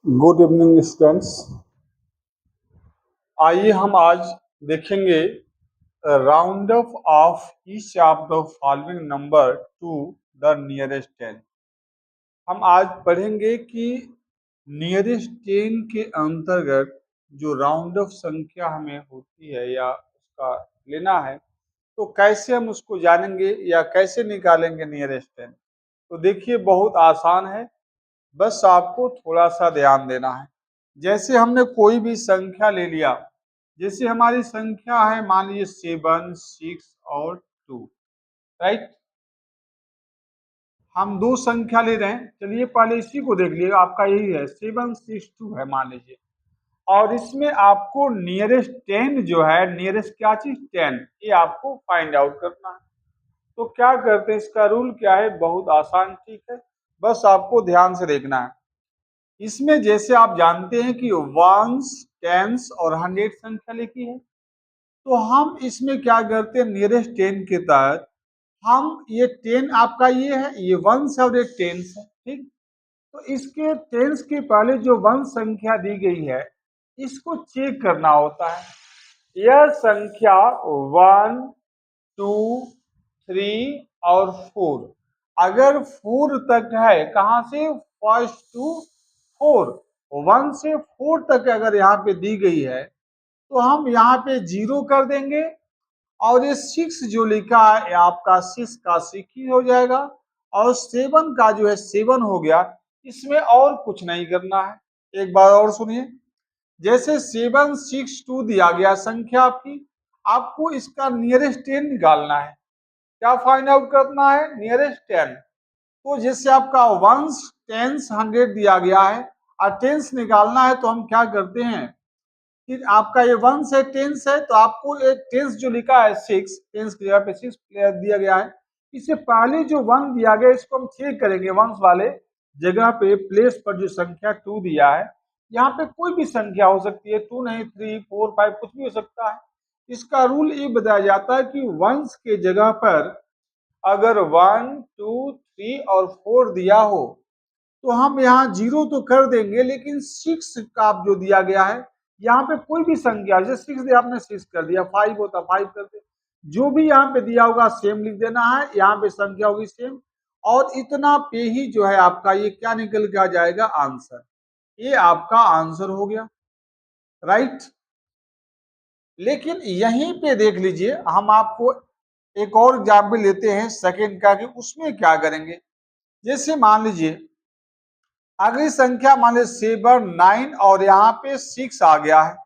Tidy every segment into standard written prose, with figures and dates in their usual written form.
Good evening students. आइए हम आज देखेंगे round up of each of the following number two the nearest 10। हम आज पढ़ेंगे कि नियरेस्ट 10 के अंतर्गत जो राउंड अप संख्या हमें होती है या उसका लेना है तो कैसे हम उसको जानेंगे या कैसे निकालेंगे नियरेस्ट 10। तो देखिए बहुत आसान है, बस आपको थोड़ा सा ध्यान देना है। जैसे हमने कोई भी संख्या ले लिया, जैसे हमारी संख्या है मान लीजिए 7, 6 और 2, राइट। हम दो संख्या ले रहे हैं, चलिए पहले इसी को देख लीजिए। आपका यही है 7, 6, 2 है मान लीजिए, और इसमें आपको नियरेस्ट 10 जो है, नियरेस्ट क्या चीज 10, ये आपको फाइंड आउट करना है। तो क्या करते हैं, इसका रूल क्या है, बहुत आसान, ठीक है, बस आपको ध्यान से देखना है। इसमें जैसे आप जानते हैं कि वंस, टेंस और 100 संख्या लिखी है, तो हम इसमें क्या करते हैं, नियरेस्ट 10 के तहत हम ये 10 आपका ये है, ये वंस और ये टेंस है, ठीक। तो इसके टेंस के पहले जो वंस संख्या दी गई है इसको चेक करना होता है। यह संख्या 1, 2, 3 और 4, अगर 4 तक है, कहां से, फर्स्ट टू 4, 1 से 4 तक अगर यहाँ पे दी गई है तो हम यहाँ पे 0 कर देंगे, और ये 6 जो लिखा है आपका 6 का 6 ही हो जाएगा, और 7 का जो है 7 हो गया। इसमें और कुछ नहीं करना है। एक बार और सुनिए, जैसे 7, 6, 2 दिया गया संख्या आपकी, आपको इसका नियरेस्ट 10 निकालना है। क्या फाइंड आउट करना है, नियरेस्ट 10। तो जैसे आपका वंस, टेंस, 100 दिया गया है और टेंस निकालना है, तो हम क्या करते हैं कि आपका ये वंस है, टेंस है, तो आपको एक टेंस जो लिखा है 6, टेंस की जगह पे 6 दिया गया है, इससे पहले जो 1 दिया गया इसको हम चेक करेंगे। वंस वाले जगह पे प्लेस पर जो संख्या 2 दिया है, यहाँ पे कोई भी संख्या हो सकती है, 2 नहीं, 3, 4, 5 कुछ भी हो सकता है। इसका रूल ये बताया जाता है कि वंस के जगह पर अगर 1, 2, 3 और 4 दिया हो तो हम यहाँ 0 तो कर देंगे, लेकिन 6 का जो दिया गया है यहाँ पे कोई भी संख्या, जैसे 6 दिया आपने 6 कर दिया, 5 होता 5 कर दे, जो भी यहाँ पे दिया होगा सेम लिख देना है, यहाँ पे संख्या होगी सेम, और इतना पे ही जो है आपका ये क्या निकल के आ जाएगा, आंसर। ये आपका आंसर हो गया, राइट। लेकिन यहीं पे देख लीजिए, हम आपको एक और एग्जाम्पल लेते हैं सेकेंड का, कि उसमें क्या करेंगे। जैसे मान लीजिए अगली संख्या मान लीजिए 7, 9 और यहाँ पे 6 आ गया है,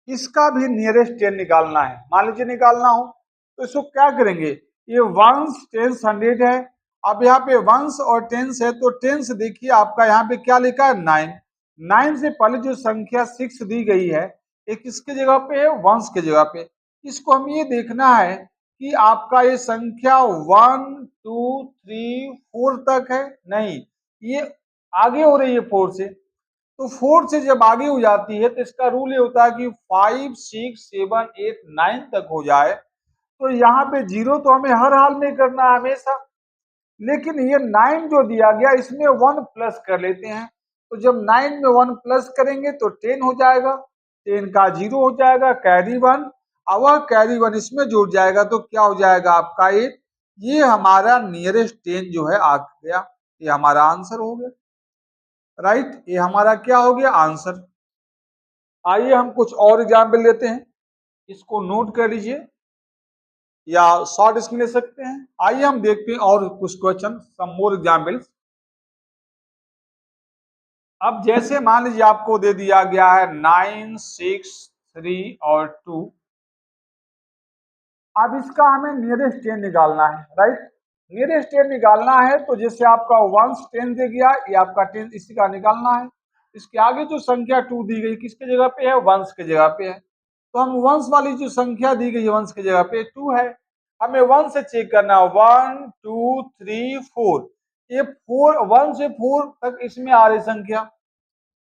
इसका भी नियरेस्ट 10 निकालना है। मान लीजिए निकालना हो तो इसको क्या करेंगे, ये वंस, टेंस, 100 है। अब यहाँ पे वंस और टेंस है, तो टेंस देखिए आपका यहाँ पे क्या लिखा है, 9। 9 से पहले जो संख्या 6 दी गई है, एक किसके जगह पे है, वंस के जगह पे। इसको हम ये देखना है कि आपका ये संख्या 1, 2, 3, 4 तक है, नहीं, ये आगे हो रही है 4 से। तो 4 से जब आगे हो जाती है तो इसका रूल ये होता है कि 5, 6, 7, 8, 9 तक हो जाए तो यहाँ पे 0 तो हमें हर हाल में करना है हमेशा, लेकिन ये 9 जो दिया गया इसमें 1 प्लस कर लेते हैं। तो जब 9 में 1 प्लस करेंगे तो 10 हो जाएगा, 10 का 0 हो जाएगा, कैरी 1, और वह कैरी 1 इसमें जुड़ जाएगा, तो क्या हो जाएगा आपका 8। ये हमारा नियरेस्ट 10 जो है आ गया, ये हमारा आंसर हो गया, राइट। ये हमारा क्या हो गया, आंसर। आइए हम कुछ और एग्जाम्पल लेते हैं, इसको नोट कर लीजिए या शॉर्ट इसमें ले सकते हैं। आइए हम देखते हैं और कुछ क्वेश्चन, सम मोर एग्जाम्पल्स। अब जैसे मान लीजिए आपको दे दिया गया है 9, 6, 3 और 2। अब इसका हमें नियरेस्ट 10 निकालना है, राइट। नियरेस्ट 10 निकालना है तो जैसे आपका वंस 10 दे गया, ये आपका 10 इसी का निकालना है। इसके आगे जो संख्या 2 दी गई किसके जगह पे है, वंस के जगह पे है, तो हम वंस वाली जो संख्या दी गई है वंस की जगह पे 2 है, हमें 1 से चेक करना है, 1, 2, 3, 4, ये 4, 1 से 4 तक इसमें आ रही संख्या,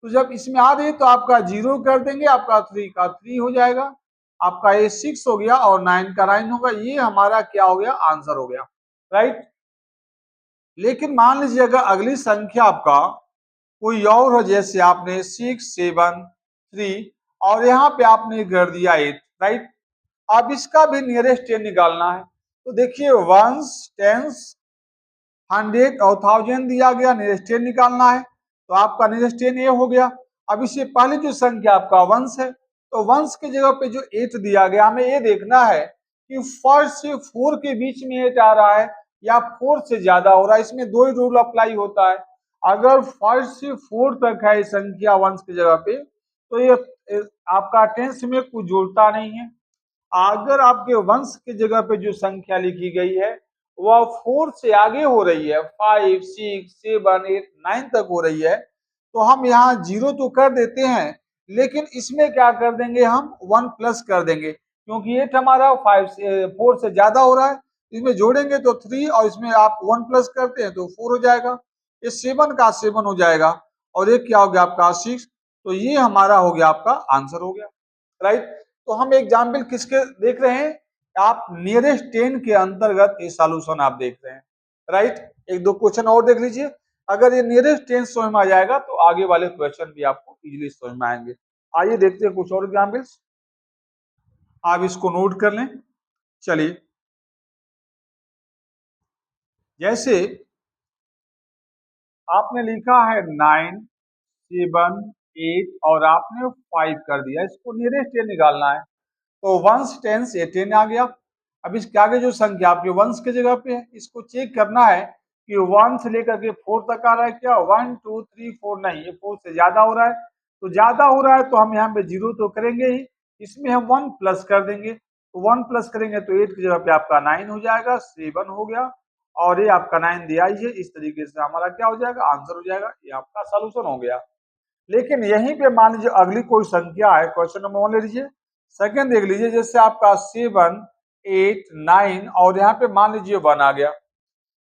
तो जब इसमें आ रही तो आपका 0 कर देंगे, आपका 3 का 3 हो जाएगा, आपका ये 6 हो गया और 9 का 9 होगा, ये हमारा क्या हो गया, आंसर हो गया, राइट। लेकिन मान लीजिए अगर अगली संख्या आपका कोई और हो, जैसे आपने 6 7 3 और यहाँ पे आपने कर दिया 8, राइट। अब इसका भी नियरेस्ट टेन निकालना है। तो देखिए वंस, टेंस, 100 और 1000 दिया गया, नियरेस्ट टेन निकालना है। तो आपका नियरेस्ट टेन ये हो गया। अब इससे पहले जो संख्या आपका वंस है, तो वंस की जगह पे जो 8 दिया गया, हमें ये देखना है कि 4 से 4 के बीच में 8 आ रहा है या 4 से ज्यादा हो रहा है। इसमें दो ही रूल अप्लाई होता है। अगर 5 से 4 तक है संख्या वंस की जगह पे, तो ये आपका टेंस में कुछ जोड़ता नहीं है। अगर आपके वंश की जगह पे जो संख्या लिखी गई है वह 4 से आगे हो रही है, 5 6 7 8 9 तक हो रही है, तो हम यहाँ 0 तो कर देते हैं, लेकिन इसमें क्या कर देंगे, हम 1 प्लस कर देंगे, क्योंकि 8 हमारा 5 से 4 से ज्यादा हो रहा है। इसमें जोड़ेंगे तो 3 और इसमें आप 1 प्लस करते हैं तो 4 हो जाएगा। ये 7 का 7 हो जाएगा और ये क्या हो गया आपका 6। तो ये हमारा हो गया, आपका आंसर हो गया, राइट। तो हम एग्जाम्पल किसके देख रहे हैं, आप नियरेस्ट टेन के अंतर्गत ये सॉल्यूशन आप देख रहे हैं, राइट। एक दो क्वेश्चन और देख लीजिए। अगर ये नियरेस्ट टेन समझ में आ जाएगा तो आगे वाले क्वेश्चन भी आपको इजीली समझ में आएंगे। आइए देखते हैं कुछ और एग्जाम्पल्स, आप इसको नोट कर लें। चलिए, जैसे आपने लिखा है 9 7 8 और आपने 5 कर दिया, इसको नियरेस्ट टेन निकालना है। तो वंस टेंस 18 आ गया। अब इसके आगे जो संख्या आपके वंस की जगह पे है, इसको चेक करना है कि 1 से लेकर के 4 तक आ रहा है क्या, 1 2 3 4 नहीं, ये 4 से ज्यादा हो रहा है। तो ज्यादा हो रहा है तो हम यहाँ पे 0 तो करेंगे ही, इसमें हम 1 प्लस कर देंगे। तो 1 प्लस करेंगे तो 8 की जगह पे आपका 9 हो जाएगा, 7 हो गया और ये आपका 9 दिया ही है। इस तरीके से हमारा क्या हो जाएगा, आंसर हो जाएगा। ये आपका सोल्यूशन हो गया। लेकिन यहीं पे मान लीजिए अगली कोई संख्या है, क्वेश्चन नंबर 1 ले लीजिए, सेकंड देख लीजिए, जैसे आपका 7 8 9 और यहाँ पे मान लीजिए 1 आ गया।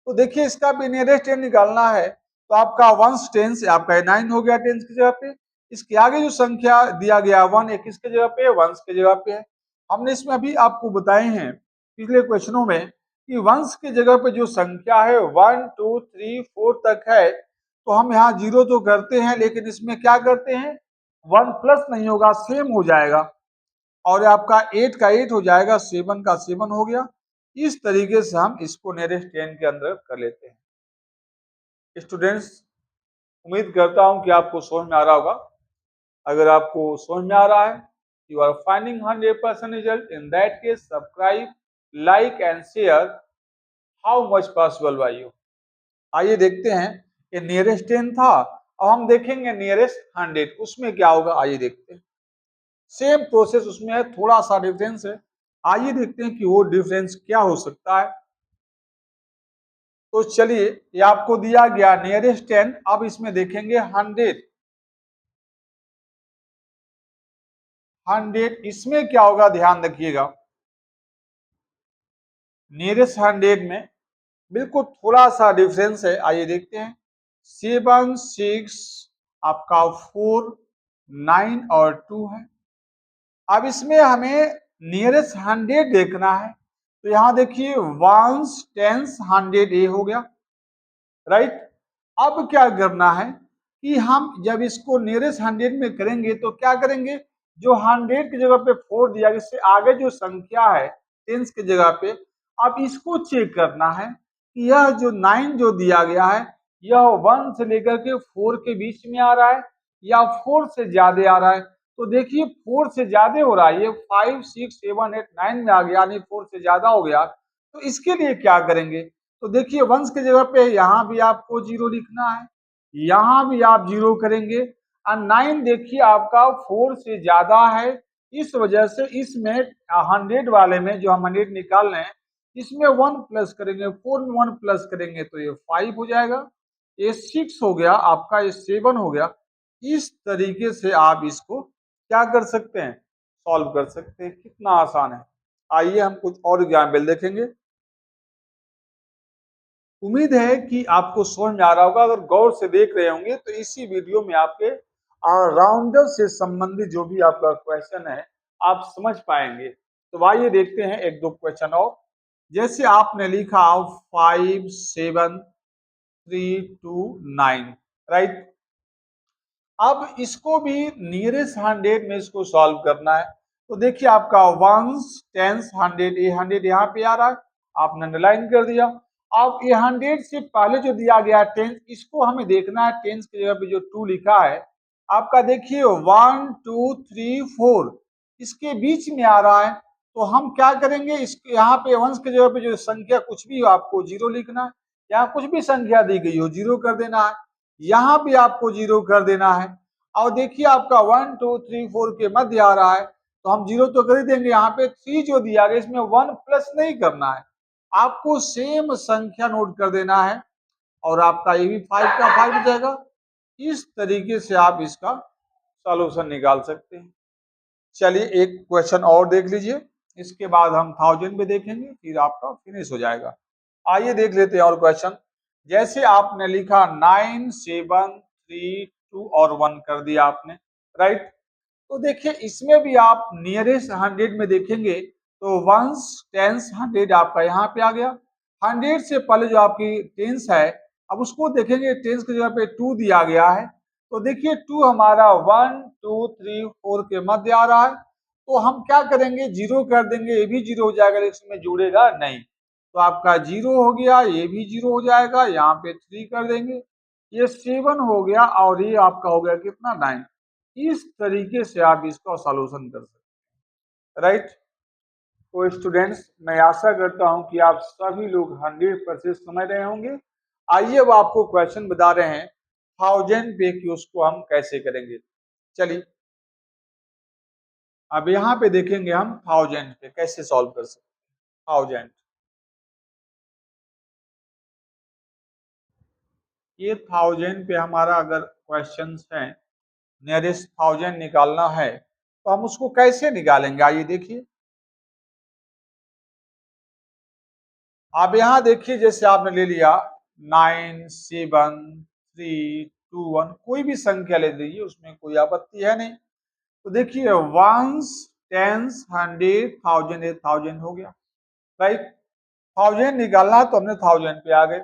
तो देखिए इसका भी नियरेस्ट टेन निकालना है। तो आपका वंस टेंस आपका 9 हो गया टेंस की जगह पे। इसके आगे जो संख्या दिया गया 1, एक किसके जगह पे, वंस की जगह पे है। हमने इसमें अभी आपको बताए हैं पिछले क्वेश्चनों में कि वंस की जगह पे जो संख्या है 1 2 3 4 तक है, तो हम यहाँ 0 तो करते हैं, लेकिन इसमें क्या करते हैं, 1 प्लस नहीं होगा, सेम हो जाएगा और आपका 8 का 8 हो जाएगा, 7 का 7 हो गया। इस तरीके से हम इसको नियरेस्ट 10 के अंदर कर लेते हैं। स्टूडेंट्स, उम्मीद करता हूं कि आपको समझ में आ रहा होगा। अगर आपको समझ में आ रहा है, you are finding 100% result, in that case subscribe, like and share how much possible by you. आइए देखते हैं, ये नियरेस्ट 10 था, अब हम देखेंगे नियरेस्ट 100, उसमें क्या होगा, आइए देखते हैं। सेम प्रोसेस उसमें है, थोड़ा सा डिफरेंस है। आइए देखते हैं कि वो डिफरेंस क्या हो सकता है। तो चलिए, ये आपको दिया गया नियरेस्ट 10, अब इसमें देखेंगे 100। 100 इसमें क्या होगा, ध्यान रखिएगा। नियरेस्ट 100 में बिल्कुल थोड़ा सा डिफरेंस है, आइए देखते हैं। 7 6 आपका 4 9 और 2 है। अब इसमें हमें नियरेस्ट 100 देखना है। तो यहां देखिए वंस टेंस 100 ए हो गया, राइट। अब क्या करना है कि हम जब इसको नियरेस्ट 100 में करेंगे तो क्या करेंगे, जो 100 की जगह पे 4 दिया, इससे आगे जो संख्या है टेंस की जगह पे, अब इसको चेक करना है कि यह जो 9 जो दिया गया है, यह 1 से लेकर के 4 के बीच में आ रहा है या 4 से ज्यादा आ रहा है। तो देखिए 4 से ज्यादा हो रहा है, ये 5 6 7 8 9 में आ गया, यानी 4 से ज्यादा हो गया। तो इसके लिए क्या करेंगे, तो देखिए वंश की जगह पे यहाँ भी आपको 0 लिखना है, यहाँ भी आप 0 करेंगे और 9 देखिए आपका 4 से ज्यादा है। इस वजह से इसमें 100 वाले में जो हम 100 निकाल रहे हैं, इसमें 1 प्लस करेंगे, 4 में 1 प्लस करेंगे तो ये 5 हो जाएगा, ये 6 हो गया आपका, ये 7 हो गया। इस तरीके से आप इसको क्या कर सकते हैं, सॉल्व कर सकते हैं। कितना आसान है। आइए हम कुछ और एग्जाम्पल देखेंगे। उम्मीद है कि आपको समझ में आ रहा होगा। अगर गौर से देख रहे होंगे तो इसी वीडियो में आपके राउंडर से संबंधित जो भी आपका क्वेश्चन है आप समझ पाएंगे। तो आइए देखते हैं एक दो क्वेश्चन और। जैसे आपने लिखा 5 7 3 2 9, राइट। अब इसको भी नियरेस्ट 100 में इसको सॉल्व करना है। तो देखिए आपका वंस, टेंस, 100, ये 100 यहाँ पे आ रहा है, आपने अंडरलाइन कर दिया। अब ये 100 से पहले जो दिया गया टेंस, इसको हमें देखना है। टेंस की जगह पे जो 2 लिखा है आपका, देखिए 1 2 3 4 इसके बीच में आ रहा है। तो हम क्या करेंगे, इसके यहाँ पे वंस की जगह पे जो संख्या कुछ भी हो आपको 0 लिखना है। यहाँ कुछ भी संख्या दी गई हो 0 कर देना है, यहाँ भी आपको 0 कर देना है। और देखिए आपका 1 2 3 4 के मध्य आ रहा है, तो हम 0 तो कर ही देंगे। यहाँ पे 3 जो दिया गया इसमें 1 प्लस नहीं करना है, आपको सेम संख्या नोट कर देना है और आपका ये भी 5 का 5 हो जाएगा। इस तरीके से आप इसका सॉल्यूशन निकाल सकते हैं। चलिए एक क्वेश्चन और देख लीजिए, इसके बाद हम 1000 पे देखेंगे, फिर आपका फिनिश हो जाएगा। आइए देख लेते हैं और क्वेश्चन। जैसे आपने लिखा 9 7 3 2 और 1 कर दिया आपने, राइट। तो देखिए इसमें भी आप नियरेस्ट 100 में देखेंगे तो वंस, टेंस, 100 आपका यहाँ पे आ गया। 100 से पहले जो आपकी टेंस है, अब उसको देखेंगे, टेंस की जगह पे 2 दिया गया है। तो देखिए 2 हमारा 1 2 3 4 के मध्य आ रहा है, तो हम क्या करेंगे, 0 कर देंगे, ये भी 0 हो जाएगा, लेकिन इसमें जुड़ेगा नहीं। तो आपका 0 हो गया, ये भी 0 हो जाएगा, यहाँ पे 3 कर देंगे, ये 7 हो गया और ये आपका हो गया कितना, 9। इस तरीके से आप इसका सॉल्यूशन कर सकते हैं, राइट। तो स्टूडेंट्स, मैं आशा करता हूं कि आप सभी लोग 100% समझ रहे होंगे। आइए अब आपको क्वेश्चन बता रहे हैं 1000 पे कि उसको हम कैसे करेंगे। चलिए अब यहाँ पे देखेंगे हम 1000 पे कैसे सॉल्व कर सकते हैं। 1000, ये 1000 पे हमारा अगर क्वेश्चन है, नियरेस्ट 1000 निकालना है, तो हम उसको कैसे निकालेंगे, आइए देखिए। अब यहाँ देखिए, जैसे आपने ले लिया 9 7 3 2 1, कोई भी संख्या ले लीजिए, उसमें कोई आपत्ति है नहीं। तो देखिए वंस, टेंस, 100, 1000, 1000 हो गया, राइट। 1000 निकालना तो हमने 1000 पे आ गए।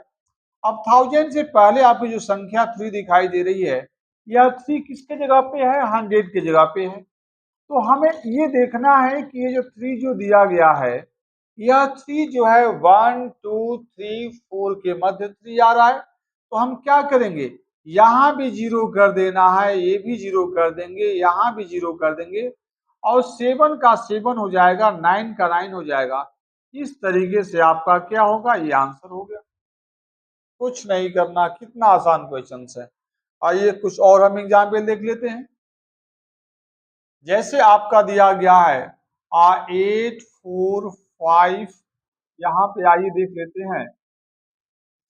अब 1000 से पहले आपकी जो संख्या 3 दिखाई दे रही है, यह 3 किसके जगह पे है, 100 की जगह पे है। तो हमें ये देखना है कि ये जो 3 जो दिया गया है, यह 3 जो है 1 2 3 4 के मध्य 3 आ रहा है। तो हम क्या करेंगे, यहाँ भी 0 कर देना है, ये भी 0 कर देंगे, यहाँ भी 0 कर देंगे, और 7 का 7 हो जाएगा, 9 का 9 हो जाएगा। इस तरीके से आपका क्या होगा, ये आंसर हो गया। कुछ नहीं करना, कितना आसान क्वेश्चन है। आइए कुछ और हम एग्जाम्पल देख लेते हैं। जैसे आपका दिया गया है 8 4 5, यहाँ पे आइए देख लेते हैं।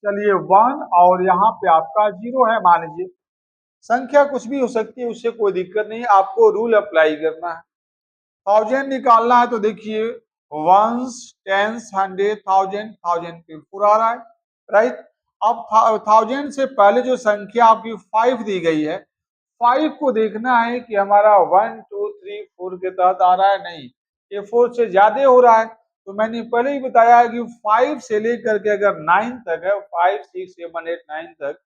चलिए 1 और यहाँ पे आपका 0 है, मान लीजिए। संख्या कुछ भी हो सकती है, उससे कोई दिक्कत नहीं है, आपको रूल अप्लाई करना है। 1000 निकालना है, तो देखिए वंस, टेंस, 100, 1000, 1000 पे 4 आ रहा है, राइट। अब 1000 से पहले जो संख्या आपकी 5 दी गई है, 5 को देखना है कि हमारा 1 2 3 4 के तहत आ रहा है, नहीं, ये 4 से ज्यादा हो रहा है। तो मैंने पहले ही बताया कि 5 से लेकर के अगर 9 तक है, 5 6 7 8 9 तक,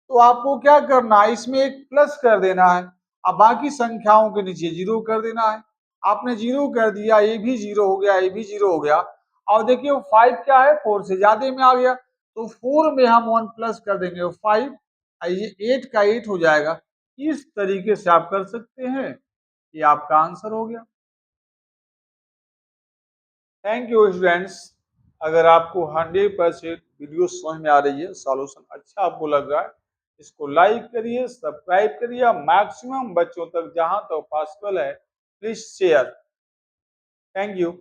तो आपको क्या करना है, इसमें एक प्लस कर देना है। अब बाकी संख्याओं के नीचे 0 कर देना है। आपने 0 कर दिया, ये भी 0 हो गया, ये भी 0 हो गया। और देखिए 5 क्या है, 4 से ज्यादा में आ गया, तो 4 में हम 1 प्लस कर देंगे 5, ये 8 का 8 हो जाएगा। इस तरीके से आप कर सकते हैं, ये आपका आंसर हो गया। Thank you students. अगर आपको 100% वीडियो समझ में आ रही है, सॉल्यूशन अच्छा आपको लग रहा है, इसको लाइक करिए, सब्सक्राइब करिए, मैक्सिमम बच्चों तक जहां तक पॉसिबल है प्लीज शेयर। Thank you.